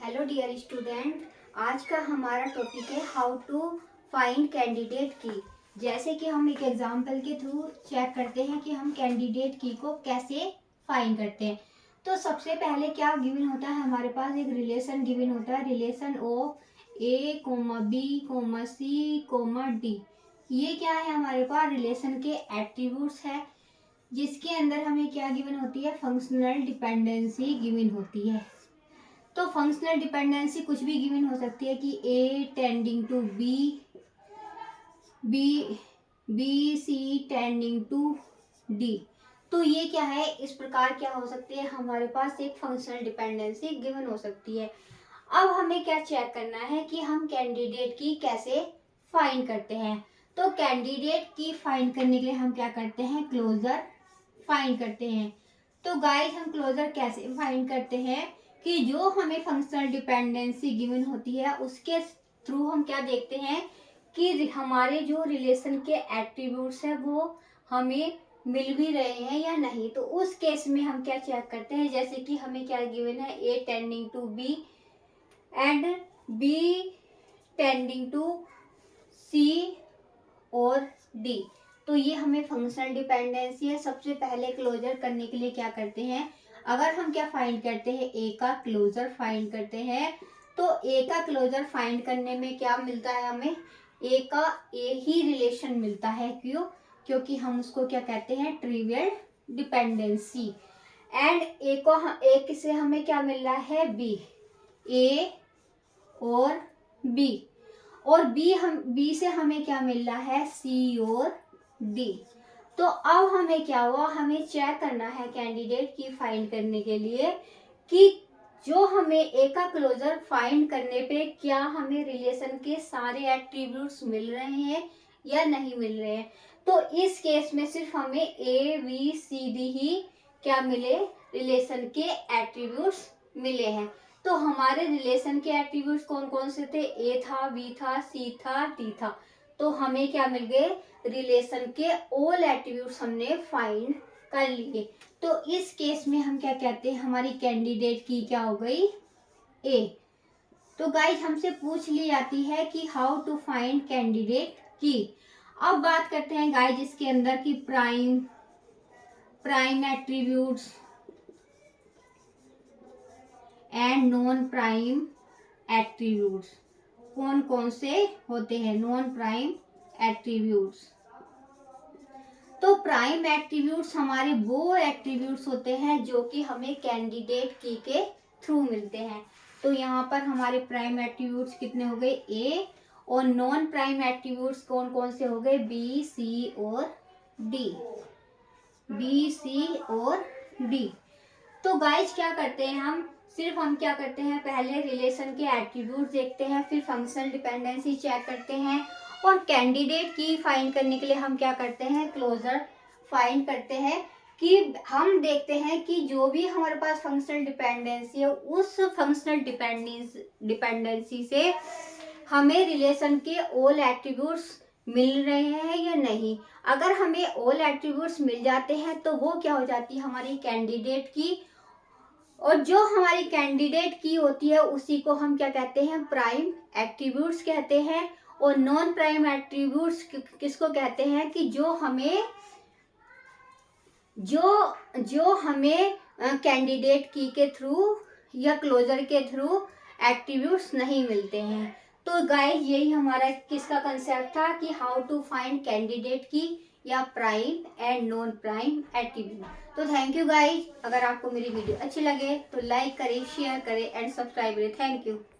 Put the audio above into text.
Hello dear student, आज का हमारा टॉपिक है हाउ टू फाइंड कैंडिडेट की। जैसे कि हम एक एग्जांपल के थ्रू चेक करते हैं कि हम कैंडिडेट की को कैसे फाइंड करते हैं। तो सबसे पहले क्या गिवन होता है, हमारे पास एक रिलेशन गिवन होता है, relation of A comma B comma C comma D. ये क्या है, हमारे पास रिलेशन के एट्रीब्यूट्स है, जिसके अंदर हमें क्या गिवन होती है, फंक्शनल डिपेंडेंसी गिवन होती है। तो फंक्शनल डिपेंडेंसी कुछ भी गिवन हो सकती है कि A tending to B, B C tending to D. तो ये क्या है, इस प्रकार क्या हो सकती है, हमारे पास एक फंक्शनल डिपेंडेंसी गिवन हो सकती है। अब हमें क्या चेक करना है कि हम कैंडिडेट की कैसे फाइंड करते हैं। तो कैंडिडेट की फाइंड करने के लिए हम क्या करते हैं, क्लोजर फाइंड करते हैं। तो गाइस, हम क्लोजर कैसे फाइंड करते हैं कि जो हमें फंक्शनल डिपेंडेंसी गिवन होती है उसके थ्रू हम क्या देखते हैं कि हमारे जो रिलेशन के एट्रीब्यूट्स है वो हमें मिल भी रहे हैं या नहीं। तो उस केस में हम क्या चेक करते हैं, जैसे कि हमें क्या गिवन है, A tending to B and B tending to C और डी। तो ये हमें फंक्शनल डिपेंडेंसी है। सबसे पहले क्लोजर करने के लिए क्या करते हैं, अगर हम क्या फाइंड करते हैं, ए का क्लोजर फाइंड करते हैं। तो ए का क्लोजर फाइंड करने में क्या मिलता है, हमें ए का ए ही रिलेशन मिलता है। क्यों? क्योंकि हम उसको क्या कहते हैं, ट्रिवियल डिपेंडेंसी। एंड ए से हमें क्या मिल रहा है, बी, ए और बी, और बी से हमें क्या मिल रहा है, सी और डी। तो अब हमें क्या हुआ, हमें चेक करना है कैंडिडेट की फाइंड करने के लिए कि जो हमें ए का क्लोजर फाइंड करने पे क्या हमें रिलेशन के सारे एट्रीब्यूट्स मिल रहे हैं या नहीं मिल रहे हैं। तो इस केस में सिर्फ हमें ए बी सी डी ही क्या मिले, रिलेशन के एट्रीब्यूट्स मिले हैं। तो हमारे रिलेशन के एट्रीब्यूट्स कौन कौन से थे, ए था, बी था, सी था, डी था। तो हमें क्या मिल गए, रिलेशन के ऑल एट्रीब्यूट्स हमने फाइंड कर लिए। तो इस केस में हम क्या कहते हैं, हमारी कैंडिडेट की क्या हो गई, ए। तो गाइस, हमसे पूछ ली जाती है कि हाउ टू फाइंड कैंडिडेट की। अब बात करते हैं गाइस इसके अंदर की prime attributes and non prime attributes कौन कौन से होते हैं, नॉन प्राइम एट्रीब्यूट्स। तो प्राइम एट्रीब्यूट्स हमारे वो एट्रीब्यूट्स होते हैं जो कि हमें कैंडिडेट की के थ्रू मिलते हैं। तो यहाँ पर हमारे प्राइम एट्रीब्यूट्स कितने हो गए, ए, और नॉन प्राइम एट्रीब्यूट्स कौन कौन से हो गए, बी सी और डी, बी सी और डी। तो गाइज क्या करते हैं, हम क्या करते हैं, पहले रिलेशन के एट्रीब्यूट देखते हैं, फिर फंक्शनल डिपेंडेंसी चेक करते हैं, और कैंडिडेट की फाइंड करने के लिए हम क्या करते हैं, क्लोजर फाइंड करते हैं। कि हम देखते हैं कि जो भी हमारे पास फंक्शनल डिपेंडेंसी है उस फंक्शनल डिपेंडेंसी से हमें रिलेशन के ऑल एट्रीब्यूट्स मिल रहे हैं या नहीं। अगर हमें ऑल एट्रीब्यूट्स मिल जाते हैं तो वो क्या हो जाती है, हमारी कैंडिडेट की। और जो हमारी कैंडिडेट की होती है उसी को हम क्या कहते हैं, प्राइम एट्रीब्यूट्स कहते हैं। और नॉन प्राइम एट्रीब्यूट्स किसको कहते हैं, कि जो हमें कैंडिडेट की के थ्रू या क्लोजर के थ्रू एट्रीब्यूट्स नहीं मिलते हैं। तो गाइस, यही हमारा किसका कंसेप्ट था कि हाउ टू फाइंड कैंडिडेट की या prime and non prime attribute. तो थैंक यू गाइस, अगर आपको मेरी वीडियो अच्छी लगे तो लाइक करें, शेयर करें एंड सब्सक्राइब करें। Thank you.